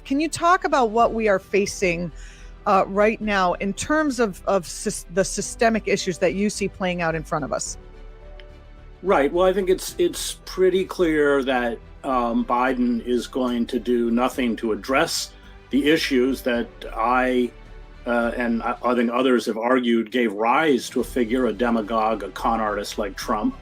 Can you talk about what we are facing right now in terms of the systemic issues that you see playing out in front of us? Right. Well, I think it's pretty clear that Biden is going to do nothing to address the issues that I think others have argued gave rise to a figure, a demagogue, a con artist like Trump.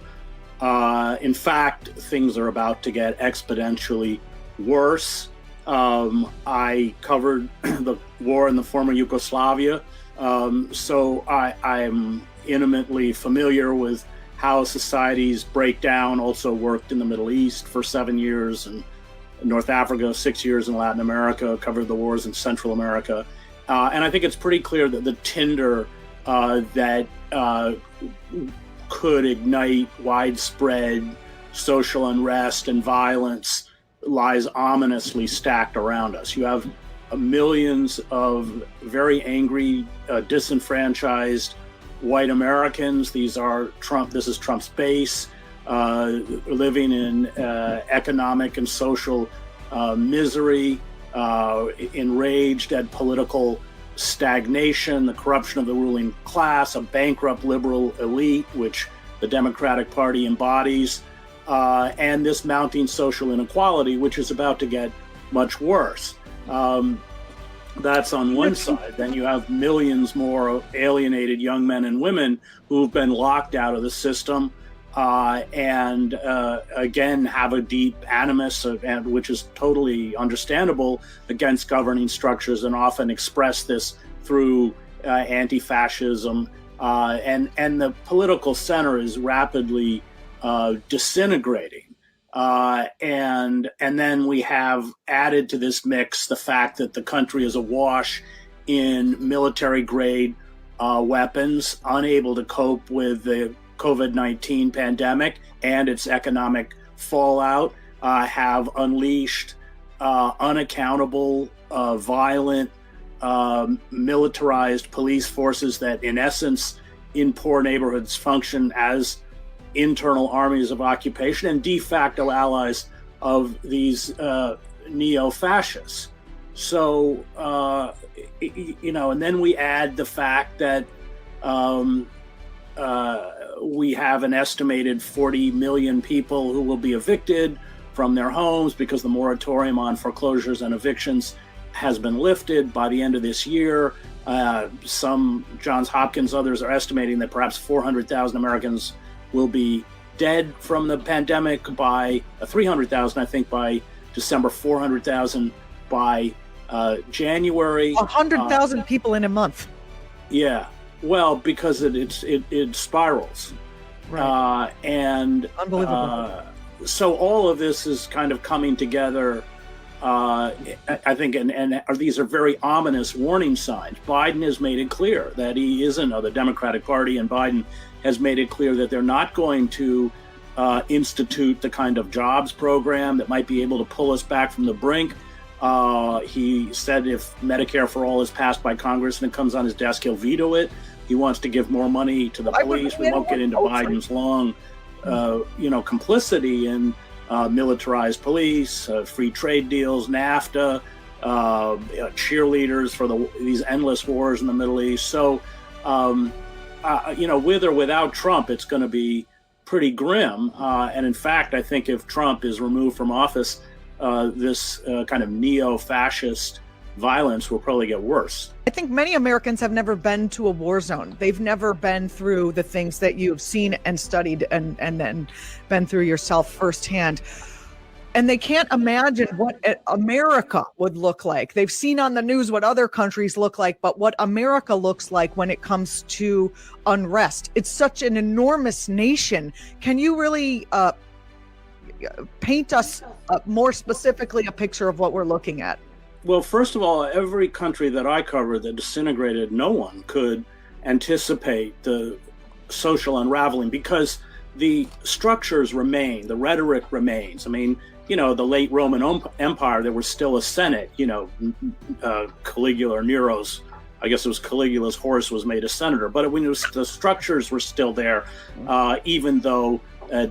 In fact, things are about to get exponentially worse. I covered the war in the former Yugoslavia, so I'm intimately familiar with how societies break down. Also worked in the Middle East for 7 years and North Africa, 6 years in Latin America, covered the wars in Central America. And I think it's pretty clear that the tinder that could ignite widespread social unrest and violence lies ominously stacked around us. You have millions of very angry, disenfranchised white Americans. This is Trump's base, living in economic and social misery, enraged at political stagnation, the corruption of the ruling class, a bankrupt liberal elite, which the Democratic Party embodies, and this mounting social inequality, which is about to get much worse. That's on one side. Then you have millions more alienated young men and women who've been locked out of the system and again have a deep animus, which is totally understandable, against governing structures, and often express this through anti-fascism. And the political center is rapidly disintegrating. And then we have added to this mix the fact that the country is awash in military-grade weapons, unable to cope with the COVID-19 pandemic and its economic fallout, have unleashed unaccountable, violent, militarized police forces that, in essence, in poor neighborhoods function as internal armies of occupation and de facto allies of these neo-fascists. So, and then we add the fact that we have an estimated 40 million people who will be evicted from their homes because the moratorium on foreclosures and evictions has been lifted by the end of this year. Some, Johns Hopkins, others are estimating that perhaps 400,000 Americans will be dead from the pandemic by 300,000, I think, by December, 400,000 by January. 100,000 people in a month. Yeah, well, because it spirals. Right. And unbelievable. So all of this is kind of coming together, I think, and these are very ominous warning signs. Biden has made it clear that he isn't, the Democratic Party and Biden has made it clear that they're not going to institute the kind of jobs program that might be able to pull us back from the brink. He said if Medicare for All is passed by Congress and it comes on his desk, he'll veto it. He wants to give more money to the police. We won't get into Biden's long, complicity in militarized police, free trade deals, NAFTA, cheerleaders for these endless wars in the Middle East. So, with or without Trump, it's going to be pretty grim. And in fact, I think if Trump is removed from office, this kind of neo-fascist violence will probably get worse. I think many Americans have never been to a war zone. They've never been through the things that you've seen and studied and then been through yourself firsthand. And they can't imagine what America would look like. They've seen on the news what other countries look like, but what America looks like when it comes to unrest. It's such an enormous nation. Can you really paint us more specifically a picture of what we're looking at? Well, first of all, every country that I covered that disintegrated, no one could anticipate the social unraveling because the structures remain, the rhetoric remains. I mean, the late Roman Empire, there was still a Senate, Caligula or Nero's, I guess it was Caligula's horse was made a senator, but the structures were still there, even though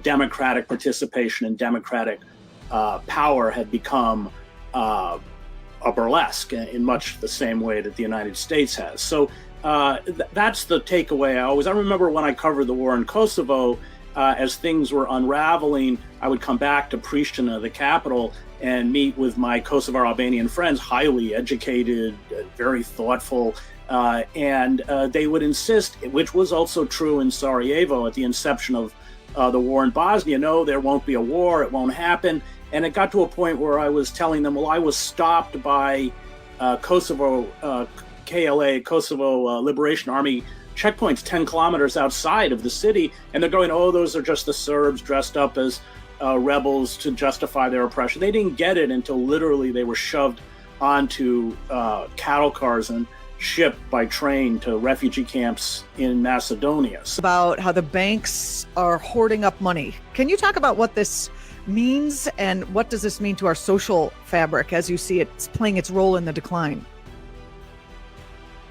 democratic participation and democratic power had become a burlesque in much the same way that the United States has. So that's the takeaway. I remember when I covered the war in Kosovo, as things were unraveling, I would come back to Pristina, the capital, and meet with my Kosovar Albanian friends, highly educated, very thoughtful, and they would insist, which was also true in Sarajevo at the inception of the war in Bosnia, no, there won't be a war, it won't happen. And it got to a point where I was telling them, well, I was stopped by Kosovo, KLA, Kosovo Liberation Army checkpoints 10 kilometers outside of the city, and they're going, oh, those are just the Serbs dressed up as rebels to justify their oppression. They didn't get it until literally they were shoved onto cattle cars and shipped by train to refugee camps in Macedonia. About how the banks are hoarding up money. Can you talk about what this means, and what does this mean to our social fabric as you see it's playing its role in the decline?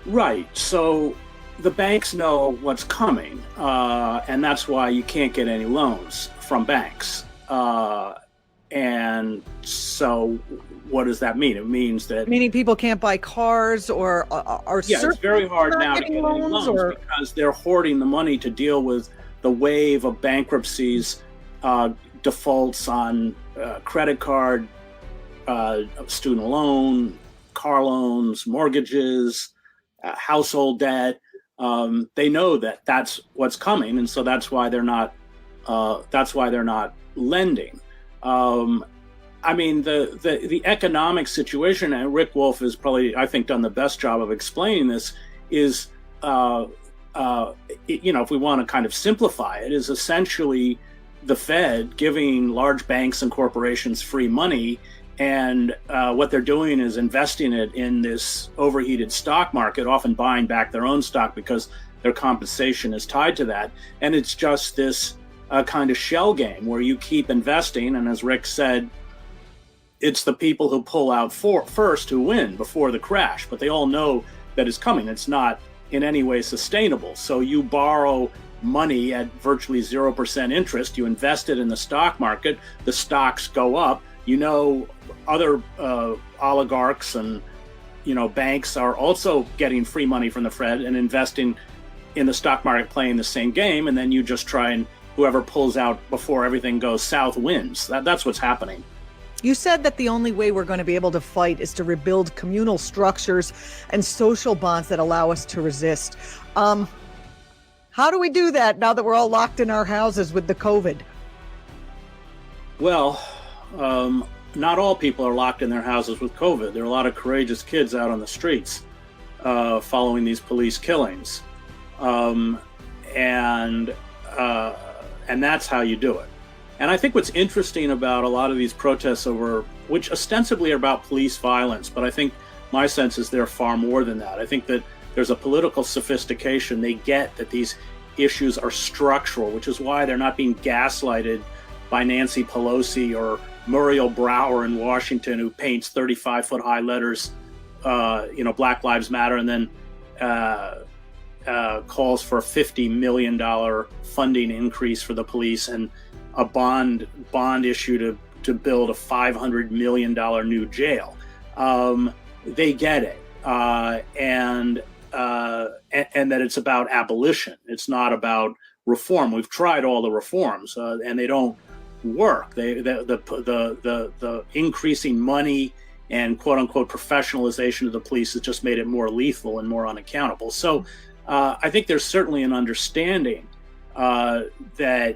Right. So the banks know what's coming, and that's why you can't get any loans from banks. And so what does that mean? It means that... Meaning people can't buy cars or yeah, it's very hard now to get any loans because they're hoarding the money to deal with the wave of bankruptcies, defaults on credit card, student loan, car loans, mortgages, household debt. They know that that's what's coming, and so that's why they're not lending. I mean, the economic situation, and Rick Wolff has probably, I think, done the best job of explaining this, is, if we want to kind of simplify it, is essentially the Fed giving large banks and corporations free money, and what they're doing is investing it in this overheated stock market, often buying back their own stock because their compensation is tied to that. And it's just this kind of shell game where you keep investing, and as Rick said, it's the people who pull out first who win before the crash, but they all know that it's coming. It's not in any way sustainable. So you borrow money at virtually 0% interest, you invest it in the stock market, the stocks go up. Other oligarchs and banks are also getting free money from the Fed and investing in the stock market, playing the same game, and then you just try and whoever pulls out before everything goes south wins. That's what's happening. You said that the only way we're going to be able to fight is to rebuild communal structures and social bonds that allow us to resist. How do we do that now that we're all locked in our houses with the COVID? Well, not all people are locked in their houses with COVID. There are a lot of courageous kids out on the streets following these police killings. And that's how you do it. And I think what's interesting about a lot of these protests which ostensibly are about police violence, but I think my sense is they're far more than that. I think that there's a political sophistication. They get that these issues are structural, which is why they're not being gaslighted by Nancy Pelosi or Muriel Brower in Washington, who paints 35-foot-high letters, Black Lives Matter, and then calls for a $50 million funding increase for the police and a bond issue to build a $500 million new jail. They get it, and that it's about abolition. It's not about reform. We've tried all the reforms, and they don't work. The increasing money and quote unquote professionalization of the police has just made it more lethal and more unaccountable. So I think there's certainly an understanding that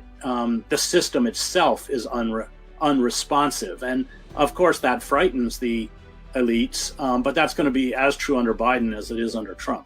the system itself is unresponsive. And of course that frightens the elites, but that's going to be as true under Biden as it is under Trump.